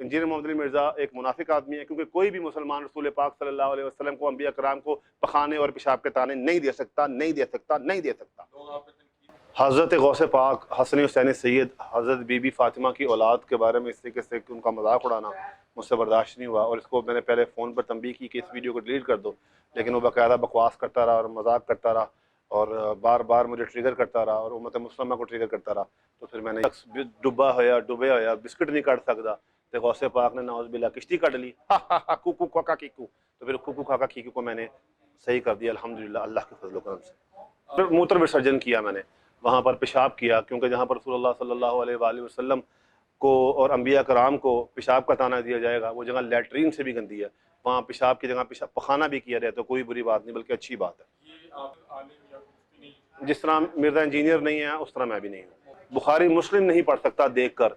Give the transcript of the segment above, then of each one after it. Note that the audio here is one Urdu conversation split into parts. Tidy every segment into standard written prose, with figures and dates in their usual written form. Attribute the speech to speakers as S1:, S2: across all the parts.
S1: انجینئر محمد علی مرزا ایک منافق آدمی ہے، کیونکہ کوئی بھی مسلمان رسول پاک صلی اللہ علیہ وسلم کو، انبیاء کرام کو پخانے اور پیشاب کے تانے نہیں دے سکتا، نہیں دے سکتا، نہیں دے سکتا۔ حضرت غوث پاک حسن حسین سید حضرت بی بی فاطمہ کی اولاد کے بارے میں اس طریقے سے ان کا مذاق اڑانا مجھ سے برداشت نہیں ہوا، اور اس کو میں نے پہلے فون پر تنبیہ کی کہ اس ویڈیو کو ڈیلیٹ کر دو، لیکن وہ باقاعدہ بکواس کرتا رہا اور مذاق کرتا رہا اور بار بار مجھے ٹریگر کرتا رہا اور امت مسلمہ کو ٹریگر کرتا رہا۔ تو پھر میں نے ڈبا ہویا بسکٹ نہیں کاٹ سکتا تو غوث پاک نے نعوذ باللہ کشتی کاٹ لی، کوکو کاکا کیکو، تو پھر کوکو کاکا کیکو کو میں نے صحیح کر دیا الحمدللہ اللہ کے فضل و کرم سے۔ پھر موتر وسرجن کیا میں نے، وہاں پر پیشاب کیا، کیونکہ جہاں پر رسول اللہ صلی اللہ علیہ وآلہ وسلم کو اور انبیاء کرام کو پیشاب کا تانا دیا جائے گا، وہ جگہ لیٹرین سے بھی گندی ہے، وہاں پیشاب کی جگہ پیشاب پخانہ بھی کیا جائے تو کوئی بری بات نہیں بلکہ اچھی بات ہے۔ جس طرح مرزا انجینئر نہیں ہے اس طرح میں بھی نہیں ہوں۔ بخاری مسلم نہیں پڑھ سکتا دیکھ کر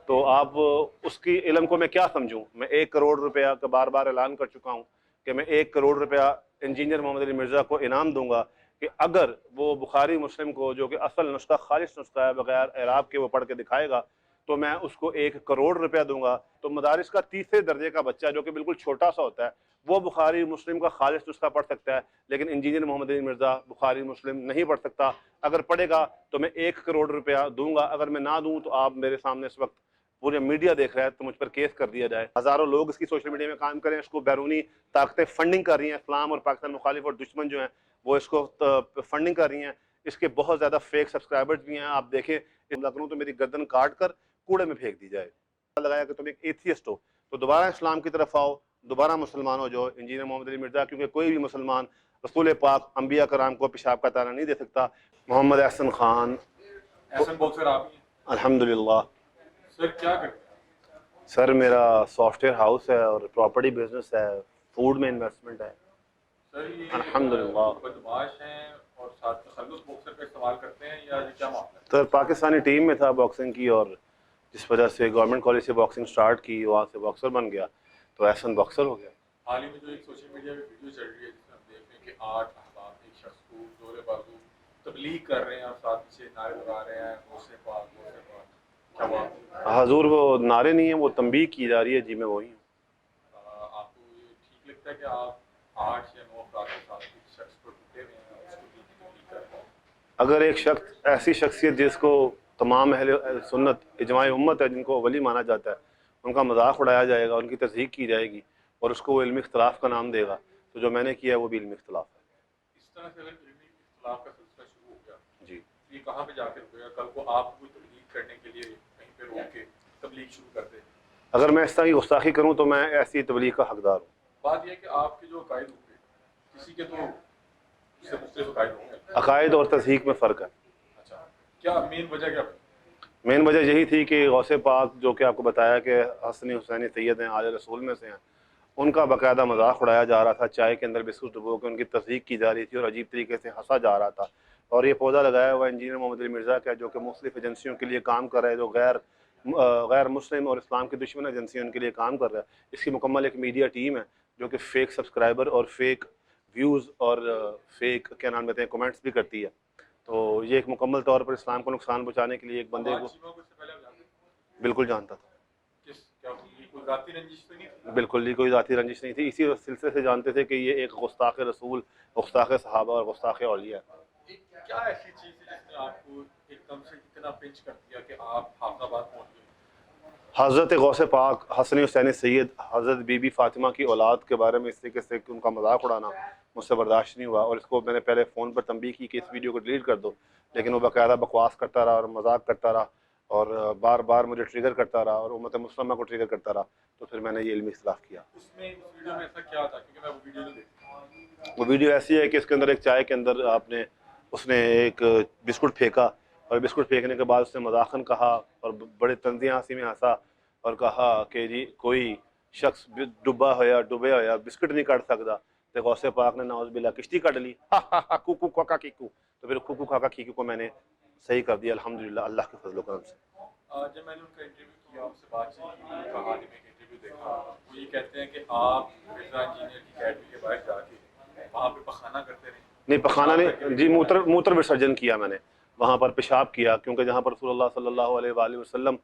S1: تو آپ اس کی علم کو میں کیا سمجھوں؟ میں 1 کروڑ روپیہ کا بار بار اعلان کر چکا ہوں کہ میں 1 کروڑ روپیہ انجینئر محمد علی مرزا کو انعام دوں گا کہ اگر وہ بخاری مسلم کو، جو کہ اصل نسخہ خالص نسخہ ہے بغیر اعراب کے، وہ پڑھ کے دکھائے گا تو میں اس کو 1 کروڑ روپیہ دوں گا۔ تو مدارس کا تیسرے درجے کا بچہ جو کہ بالکل چھوٹا سا ہوتا ہے وہ بخاری مسلم کا خالص نسخہ پڑھ سکتا ہے، لیکن انجینئر محمد علی مرزا بخاری مسلم نہیں پڑھ سکتا۔ اگر پڑھے گا تو میں 1 کروڑ روپیہ دوں گا، اگر میں نہ دوں تو آپ میرے سامنے اس وقت پورے میڈیا دیکھ رہا ہے تو مجھ پر کیس کر دیا جائے۔ ہزاروں لوگ اس کی سوشل میڈیا میں کام کریں، اس کو بیرونی طاقتیں فنڈنگ کر رہی ہیں، اسلام اور پاکستان مخالف اور دشمن جو ہیں وہ اس کو فنڈنگ کر رہی ہیں، اس کے بہت زیادہ فیک سبسکرائبرز بھی ہیں۔ آپ دیکھیں کروں تو میری گردن کاٹ کر کوڑے میں پھینک دی جائے۔ لگایا کہ تم ایک ایتھیسٹ ہو تو دوبارہ اسلام کی طرف آؤ، دوبارہ مسلمان ہو جو انجینئر محمد علی مرزا، کیونکہ کوئی بھی مسلمان رسول پاک انبیاء کرام کو پیشاب کا تانا نہیں دے سکتا۔ محمد احسن خان،
S2: احسن باکسر آپ ہی ہیں؟
S1: الحمدللہ۔
S2: سر کیا کرتے ہیں؟
S1: سر میرا سافٹ ویئر ہاؤس ہے اور پراپرٹی بزنس ہے، فوڈ میں انویسٹمنٹ ہے۔
S2: سر یہ
S1: الحمدللہ۔
S2: بدماش ہیں اور ساتھ تخلص باکسر کا استعمال کرتے ہیں یا یہ کیا معاملہ ہے؟
S1: سر پاکستانی ٹیم میں تھا باکسنگ کی، اور جس وجہ سے گورنمنٹ کالج سے باکسنگ سٹارٹ کی، وہاں سے باکسر بن گیا تو احسن باکسر ہو گیا۔
S2: حال ہی میں جو ایک سوشل میڈیا پہ ویڈیو چل رہی ہے جس میں ہم دیکھ رہے ہیں کہ 8 احباب ایک شخص کو زور بازو تبلیغ کر رہے ہیں اور ساتھ پیچھے نعرے لگا رہے ہیں غوث پاک غوث پاک، کیا بات؟
S1: حضور وہ نعرے نہیں ہیں، وہ تنبیہ کی جا رہی ہے، جی میں وہی ہوں۔
S2: آپ کو یہ ٹھیک لگتا ہے کہ آپ 8 یا 9 افراد کے ساتھ ایک شخص کو ٹوٹے ہوئے ہیں اور اس کو تبلیغ کر رہے ہیں؟
S1: اگر ایک شخص ایسی شخصیت جس کو تمام اہل سنت اجماع امت ہے، جن کو ولی مانا جاتا ہے، ان کا مذاق اڑایا جائے گا، ان کی تضحیق کی جائے گی اور اس کو وہ علمی اختلاف کا نام دے گا، تو جو میں نے کیا ہے وہ بھی علمی اختلاف ہے۔
S2: اس طرح سے اگر علمی اختلاف کا سلسلہ شروع ہو گیا
S1: جی،
S2: یہ کہاں پہ جا کے رکے گا؟ کل کو آپ کوئی تبلیغ کرنے کے لیے کہیں پہ روک کے تبلیغ شروع کر دیں؟
S1: اگر میں اس طرح کی گستاخی کروں تو میں ایسی تبلیغ کا حقدار ہوں۔
S2: بات یہ ہے کہ آپ کے جو عقائد ہوں گے کسی کے تو اس سے مختلف عقائد ہوں گے۔
S1: عقائد اور تضحیق میں فرق ہے۔
S2: اچھا، کیا مین وجہ کیا؟
S1: مین وجہ یہی تھی کہ غوث پاک، جو کہ آپ کو بتایا کہ حسن حسین سید ہیں، آل رسول میں سے ہیں، ان کا باقاعدہ مذاق اڑایا جا رہا تھا، چائے کے اندر بسکٹ ڈبو کے ان کی تضحیق کی جا رہی تھی اور عجیب طریقے سے ہنسا جا رہا تھا۔ اور یہ پودا لگایا ہوا انجینئر محمد علی مرزا کا، جو کہ مختلف ایجنسیوں کے لیے کام کر رہا ہے، جو غیر مسلم اور اسلام کی دشمن ایجنسیوں ان کے لیے کام کر رہا ہے۔ اس کی مکمل ایک میڈیا ٹیم ہے جو کہ فیک سبسکرائبر اور فیک ویوز اور فیک کیا نام لیتے ہیں کمنٹس بھی کرتی ہے۔ تو یہ ایک مکمل طور پر اسلام کو نقصان پہنچانے کے لیے ایک بندے کو بالکل جانتا تھا۔
S2: کوئی ذاتی رنجش تو نہیں تھی؟
S1: بالکل کوئی ذاتی رنجش نہیں تھی، اسی سلسلے سے جانتے تھے کہ یہ ایک گستاخ رسول، گستاخ صحابہ اور گستاخ اولیاء ہے۔
S2: کیا ایسی چیز ہے جس نے آپ کو ایک دم سے اتنا پنچ کر دیا کہ آپ حافظ آباد پہنچ گئے؟
S1: حضرت غوث پاک حسن حسین سید حضرت بی بی فاطمہ کی اولاد کے بارے میں اس طریقے سے ان کا مذاق اڑانا مجھ سے برداشت نہیں ہوا، اور اس کو میں نے پہلے فون پر تنبیہ کی کہ اس ویڈیو کو ڈیلیٹ کر دو، لیکن وہ باقاعدہ بکواس کرتا رہا اور مذاق کرتا رہا اور بار بار مجھے ٹریگر کرتا رہا اور امت مسلمہ کو ٹریگر کرتا رہا، تو پھر میں نے یہ علمی اختلاف کیا۔
S2: اس ویڈیو میں ایسا کیا تھا؟ کیونکہ میں وہ ویڈیو نہیں دیکھتا۔
S1: وہ ویڈیو ایسی ہے کہ اس کے اندر ایک چائے کے اندر اس نے ایک بسکٹ پھینکا اور بسکٹ پھینکنے کے بعد اس نے مذاقاً کہا اور بڑے طنزیہ ہنسی میں ہنسا اور کہا کہ جی کوئی شخص ڈبا ہویا بسکٹ نہیں کاٹ سکتا تو غوث پاک نے نعوذ باللہ کشتی کاٹ لی، کوکو کاکا کیکو، تو پھر کوکو کاکا کیکو کو میں نے صحیح کر دیا الحمدللہ اللہ کے فضل و کرم سے۔
S2: جب میں نے ان کا انٹرویو کیا، ان سے بات چیت کی، ان کا حال ہی میں ایک انٹرویو دیکھا، وہ یہ کہتے ہیں کہ آپ مرزا انجینئر کی اکیڈمی کے باہر جا کے وہاں پہ پخانہ کرتے رہے۔
S1: نہیں پخانہ نہیں جی، موتر وسرجن کیا میں نے، وہاں پر پیشاب کیا، کیونکہ جہاں پر رسول اللہ صلی اللہ علیہ وآلہ وسلم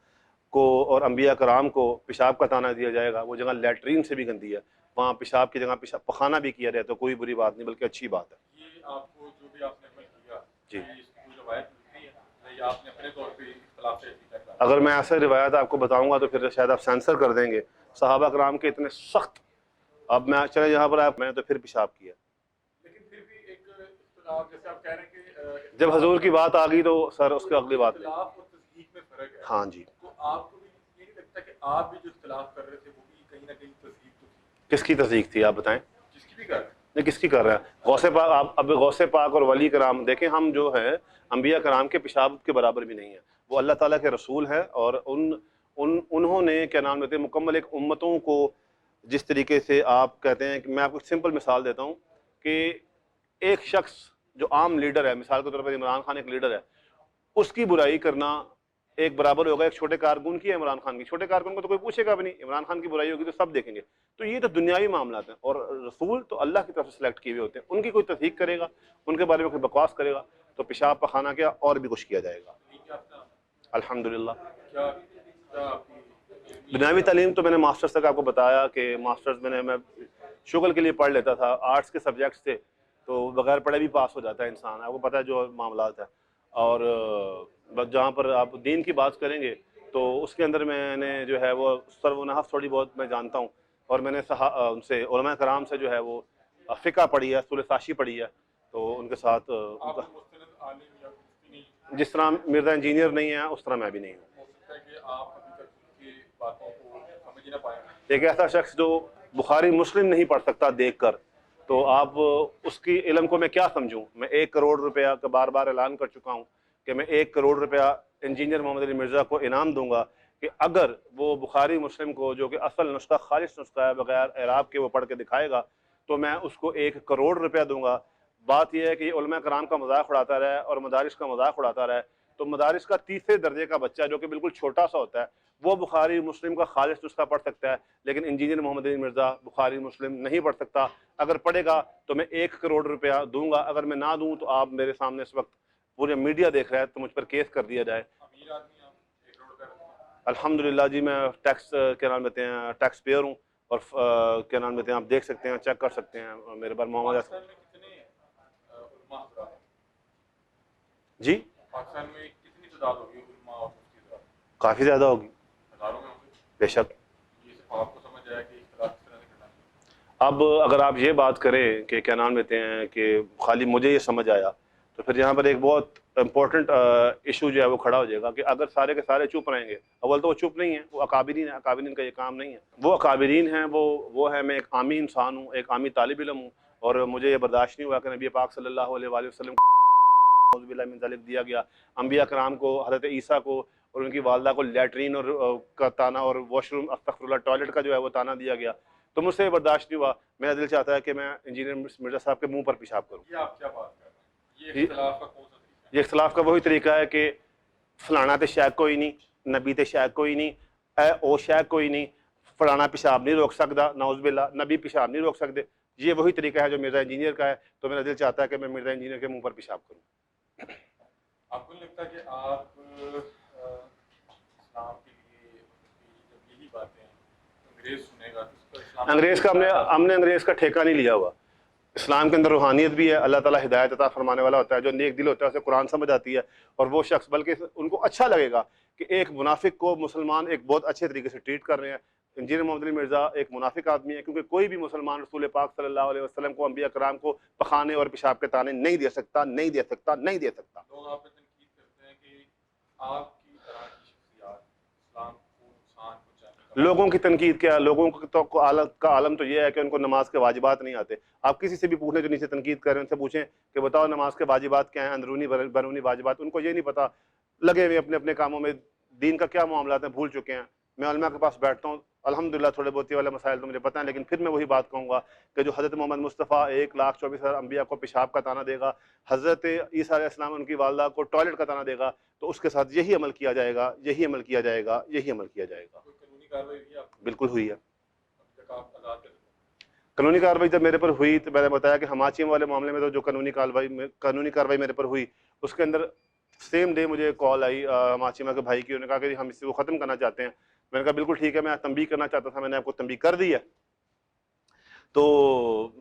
S1: کو اور انبیاء کرام کو پیشاب کا تانا دیا جائے گا، وہ جگہ لیٹرین سے بھی گندی ہے، وہاں پیشاب کی جگہ پیشاب پخانہ بھی کیا جائے تو کوئی بری بات نہیں بلکہ اچھی بات ہے۔
S2: یہ آپ کو جو بھی آپ نے عمل کیا،
S1: جی،
S2: اس کی کوئی روایت ملتی ہے یا آپ نے اپنے طور پہ اختلاف سے کیا؟
S1: اگر میں ایسے روایت آپ کو بتاؤں گا تو پھر شاید آپ سینسر کر دیں گے۔ صحابہ کرام کے اتنے سخت، اب میں چلے یہاں پر میں نے تو پھر پیشاب کیا،
S2: لیکن پھر بھی ایک اختلاف، جیسے آپ کہہ رہے ہیں کہ
S1: جب حضور کی بات آ گئی تو سر اس کی اگلی بات نہیں۔
S2: اختلاف اور تصدیق میں فرق ہے،
S1: ہاں جی،
S2: تو آپ کو بھی یہ نہیں لگتا کہ آپ بھی جو اختلاف کر رہے تھے وہ بھی کہیں نہ کہیں تصدیق تو تھی؟
S1: کس کی تصدیق تھی آپ بتائیں؟
S2: جس کی بھی کر رہے ہیں۔
S1: نہیں، کس کی کر رہے ہیں؟ غوث پاک، آپ اب غوث پاک اور ولی کرام دیکھیں، ہم جو ہے انبیاء کرام کے پیشاب کے برابر بھی نہیں ہیں، وہ اللہ تعالیٰ کے رسول ہیں، اور انہوں نے کیا نام لیتے ہیں مکمل ایک امتوں کو، جس طریقے سے آپ کہتے ہیں کہ میں آپ کو سمپل مثال دیتا ہوں کہ ایک شخص جو عام لیڈر ہے، مثال کے طور پر عمران خان ایک لیڈر ہے، اس کی برائی کرنا ایک برابر ہوگا ایک چھوٹے کارکن کی ہے عمران خان کی۔ چھوٹے کارکن کو تو کوئی پوچھے گا بھی نہیں، عمران خان کی برائی ہوگی تو سب دیکھیں گے۔ تو یہ تو دنیاوی معاملات ہیں، اور رسول تو اللہ کی طرف سے سلیکٹ کیے ہوئے ہوتے ہیں، ان کی کوئی تصدیق کرے گا، ان کے بارے میں کوئی بکواس کرے گا تو پیشاب پخانہ کیا اور بھی کچھ کیا جائے گا۔ الحمدللہ دنیاوی تعلیم تو میں نے ماسٹرز تک آپ کو بتایا کہ ماسٹرز میں شغل کے لیے پڑھ لیتا تھا، آرٹس کے سبجیکٹس تھے تو بغیر پڑھے بھی پاس ہو جاتا ہے انسان، آپ کو پتہ ہے جو معاملات ہیں۔ اور جہاں پر آپ دین کی بات کریں گے تو اس کے اندر میں نے جو ہے وہ سر و نحو تھوڑی بہت میں جانتا ہوں، اور میں نے ان سے علماء کرام سے جو ہے وہ فقہ پڑھی ہے، اصول ساشی پڑھی ہے، تو ان کے ساتھ جس طرح مرزا انجینئر نہیں ہے اس طرح میں بھی نہیں ہوں۔ ایک ایسا شخص جو بخاری مسلم نہیں پڑھ سکتا دیکھ کر، تو آپ اس کی علم کو میں کیا سمجھوں؟ میں 1 کروڑ روپیہ کا بار بار اعلان کر چکا ہوں کہ میں 1 کروڑ روپیہ انجینئر محمد علی مرزا کو انعام دوں گا کہ اگر وہ بخاری مسلم کو، جو کہ اصل نسخہ خالص نسخہ ہے بغیر اعراب کے، وہ پڑھ کے دکھائے گا تو میں اس کو 1 کروڑ روپیہ دوں گا۔ بات یہ ہے کہ یہ علماء کرام کا مذاق اڑاتا رہا ہے اور مدارس کا مذاق اڑاتا رہا ہے، تو مدارس کا تیسرے درجے کا بچہ جو کہ بالکل چھوٹا سا ہوتا ہے وہ بخاری مسلم کا خالص نسخہ پڑھ سکتا ہے، لیکن انجینئر محمد علی مرزا بخاری مسلم نہیں پڑھ سکتا۔ اگر پڑھے گا تو میں 1 کروڑ روپیہ دوں گا، اگر میں نہ دوں تو آپ میرے سامنے اس وقت پورے میڈیا دیکھ رہا ہے تو مجھ پر کیس کر دیا جائے۔ الحمدللہ جی، میں ٹیکس کیا نام لیتے ہیں ٹیکس پیئر ہوں، اور کیا نام لیتے ہیں آپ دیکھ سکتے ہیں، چیک کر سکتے ہیں میرے بار محمد جی
S2: پاکستان میں کتنی تعداد ہوگی علماء اور مفتی حضرات؟
S1: کافی زیادہ ہوگی،
S2: ہزاروں میں ہوں گے؟
S1: بے شک۔
S2: یہ صرف آپ کو سمجھ آیا کہ اختلاف کس طرح سے کرنا چاہیے؟
S1: اب اگر آپ یہ بات کریں کہ کیا نام لیتے ہیں کہ خالی مجھے یہ سمجھ آیا، تو پھر یہاں پر ایک بہت امپورٹنٹ ایشو جو ہے وہ کھڑا ہو جائے گا کہ اگر سارے کے سارے چپ رہیں گے، اول تو وہ چپ نہیں ہیں، وہ اکابرین ہیں، اکابرین کا یہ کام نہیں ہے، وہ اکابرین ہیں، وہ ہے، میں ایک عامی انسان ہوں، ایک عامی طالب علم ہوں، اور مجھے یہ برداشت نہیں ہوا کہ نبی پاک صلی اللہ علیہ وآلہ وسلم اعوذ باللہ من ذلک دیا گیا، انبیاء کرام کو، حضرت عیسیٰ کو اور ان کی والدہ کو لیٹرین اور کا تانا اور واش روم استغفر اللہ ٹوائلٹ کا جو ہے وہ تانا دیا گیا، تو مجھ سے یہ برداشت نہیں ہوا۔ میرا دل چاہتا ہے کہ میں انجینئر مرزا صاحب کے منہ پر پیشاب کروں۔
S2: یہ آپ کیا بات کر رہے ہیں؟ یہ اختلاف کا کون سا طریقہ ہے؟
S1: یہ اختلاف کا وہی طریقہ ہے کہ فلانا تے شاید کوئی نہیں، نبی تے شاید کوئی نہیں، اے او شاید کوئی نہیں، فلانا پیشاب نہیں روک سکتا، نعوذ باللہ، نبی پیشاب نہیں روک سکتے، یہ وہی طریقہ ہے جو مرزا انجینئر کا ہے، تو میرا دل چاہتا ہے کہ میں مرزا انجینئر کے منہ پر پیشاب کروں۔
S2: آپ کو نہیں لگتا کہ آپ اسلام کے لیے جب یہی باتیں انگریز سنے گا تو اس پر اسلام
S1: انگریز کا ہم نے انگریز کا ٹھیکہ نہیں لیا ہوا، اسلام کے اندر روحانیت بھی ہے، اللہ تعالیٰ ہدایت عطا فرمانے والا ہوتا ہے، جو نیک دل ہوتا ہے اسے قرآن سمجھ آتی ہے، اور وہ شخص بلکہ ان کو اچھا لگے گا کہ ایک منافق کو مسلمان ایک بہت اچھے طریقے سے ٹریٹ کر رہے ہیں۔ انجینئر محمد علی مرزا ایک منافق آدمی ہے، کیونکہ کوئی بھی مسلمان رسول پاک صلی اللہ علیہ وسلم کو، انبیاء کرام کو پخانے اور پیشاب کے تانے نہیں دے سکتا، نہیں دے سکتا، نہیں دے سکتا۔
S2: لوگ آپ پہ تنقید کرتے ہیں کہ آپ کی طرح کی شخصیات اسلام کو نقصان پہنچانے کا،
S1: لوگوں کی تنقید کیا ہے؟ لوگوں کا عالم تو یہ ہے کہ ان کو نماز کے واجبات نہیں آتے۔ آپ کسی سے بھی پوچھ لیں جو نیچے تنقید کر رہے ہیں، ان سے پوچھیں کہ بتاؤ نماز کے واجبات کیا ہیں، اندرونی بیرونی واجبات، ان کو یہ نہیں پتا، لگے ہوئے اپنے اپنے کاموں میں، دین کا کیا معاملات ہیں بھول چکے ہیں۔ میں علماء کے پاس بیٹھتا ہوں، الحمدللہ تھوڑے بہت والے مسائل تو مجھے پتہ ہیں، لیکن پھر میں وہی بات کہوں گا کہ جو حضرت محمد مصطفیٰ 1,24,000 انبیاء کو پیشاب کا تانا دے گا، حضرت عیسیٰ علیہ السلام ان کی والدہ کو ٹوائلٹ کا تانا دے گا، تو اس کے ساتھ یہی عمل کیا جائے گا، یہی عمل کیا جائے گا، یہی عمل کیا جائے گا۔
S2: کوئی قانونی کارروائی ہوئی آپ کو؟
S1: بالکل ہوئی ہے۔
S2: ابھی تک آپ آزاد ہیں؟
S1: قانونی کارروائی جب میرے پر ہوئی تو میں نے بتایا کہ ہماچیم والے معاملے میں تو جو قانونی کارروائی میرے پر ہوئی اس کے اندر سیم ڈے مجھے کال آئی ماچیما کے بھائی کی، انہوں نے کہا کہ ہم اس کو ختم کرنا چاہتے ہیں. میں نے کہا بالکل ٹھیک ہے، میں تنبیہ کرنا چاہتا تھا، میں نے آپ کو تنبیہ کر دی ہے، تو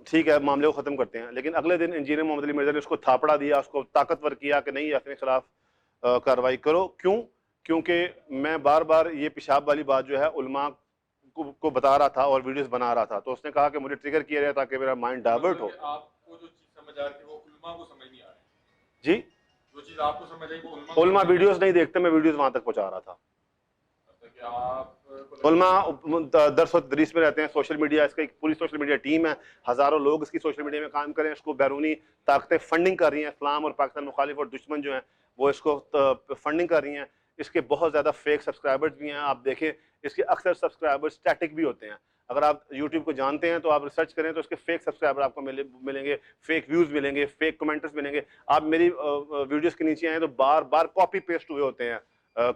S1: ٹھیک ہے معاملے کو ختم کرتے ہیں. لیکن اگلے دن انجینئر محمد علی مرزا نے اس کو تھاپڑا دیا، اس کو طاقتور کیا کہ نہیں اپنے خلاف کارروائی کرو. کیوں؟ کیونکہ میں بار بار یہ پیشاب والی بات جو ہے علماء کو بتا رہا تھا اور ویڈیوز بنا رہا تھا. تو اس نے کہا کہ مجھے ٹریگر کیا جائے تاکہ میرا مائنڈ ڈائیورٹ ہو.
S2: آپ کو جو چیز سمجھ آ رہی ہے وہ علماء کو سمجھ نہیں آ رہی.
S1: جی
S2: جو چیز آپ کو سمجھ آئی وہ
S1: علماء ویڈیوز نہیں دیکھتے، میں ویڈیوز وہاں تک پہنچا رہا تھا. علماء درس و تدریس میں رہتے ہیں، سوشل میڈیا اس کا ایک پوری سوشل میڈیا ٹیم ہے، ہزاروں لوگ اس کی سوشل میڈیا میں کام کریں، اس کو بیرونی طاقتیں فنڈنگ کر رہی ہیں، اسلام اور پاکستان مخالف اور دشمن جو ہیں وہ اس کو فنڈنگ کر رہی ہیں. اس کے بہت زیادہ فیک سبسکرائبرز بھی ہیں. آپ دیکھیں اس کے اکثر سبسکرائبر اسٹیٹک بھی ہوتے ہیں. اگر آپ یوٹیوب کو جانتے ہیں تو آپ ریسرچ کریں تو اس کے فیک سبسکرائبر آپ کو ملیں گے، فیک ویوز ملیں گے، فیک کمنٹس ملیں گے. آپ میری ویڈیوز کے نیچے آئیں تو بار بار کاپی پیسٹ ہوئے ہوتے ہیں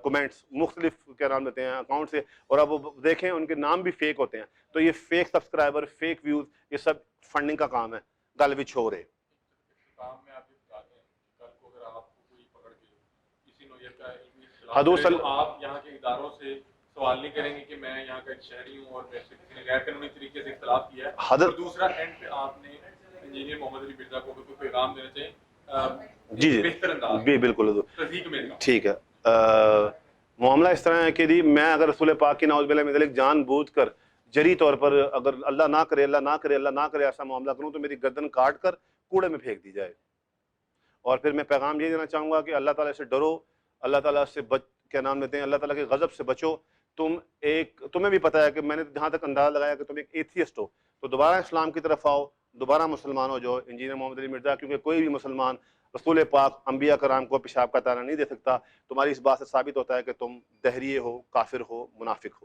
S1: کمنٹس مختلف کیا نام لیتے ہیں اکاؤنٹ سے، اور اب وہ دیکھیں ان کے نام بھی فیک ہوتے ہیں. تو یہ فیک سبسکرائبر، فیک ویوز، یہ سب فنڈنگ کا کام ہے. گل بھی چھوڑے
S2: کام میں آپ یہ بتاتے ہیں کل کو اگر آپ کو کوئی پکڑ کے کسی نوعیت کا علمی
S1: حدود
S2: اختلاف تو آپ یہاں کے اداروں سے سوال نہیں کریں گے کہ میں یہاں کا ایک شہری ہوں اور میرے سے کسی نے غیر قانونی طریقے سے اختلاف کیا ہے. اور دوسرا اینڈ پہ آپ نے انجینئر محمد علی مرزا کو کوئی پیغام دینا چاہیں
S1: جی
S2: بہتر انداز
S1: جی بالکل
S2: تصدیق میں
S1: ٹھیک ہے. معاملہ اس طرح ہے کہ جی میں اگر رسول پاک کی نعوذ باللہ من ذلک جان بوجھ کر جری طور پر اگر اللہ نہ کرے اللہ نہ کرے اللہ نہ کرے ایسا معاملہ کروں تو میری گردن کاٹ کر کوڑے میں پھینک دی جائے. اور پھر میں پیغام یہ دینا چاہوں گا کہ اللہ تعالیٰ سے ڈرو، اللہ تعالیٰ سے کیا نام لیتے ہیں، اللہ تعالیٰ کے غضب سے بچو. تمہیں بھی پتہ ہے کہ میں نے جہاں تک اندازہ لگایا کہ تم ایک ایتھیسٹ ہو، تو دوبارہ اسلام کی طرف آؤ، دوبارہ مسلمان ہو جو انجینئر محمد علی مرزا. کیونکہ کوئی بھی مسلمان رسول پاک انبیاء کرام کو پیشاب کا تانا نہیں دے سکتا. تمہاری اس بات سے ثابت ہوتا ہے کہ تم دہریے ہو، کافر ہو، منافق ہو.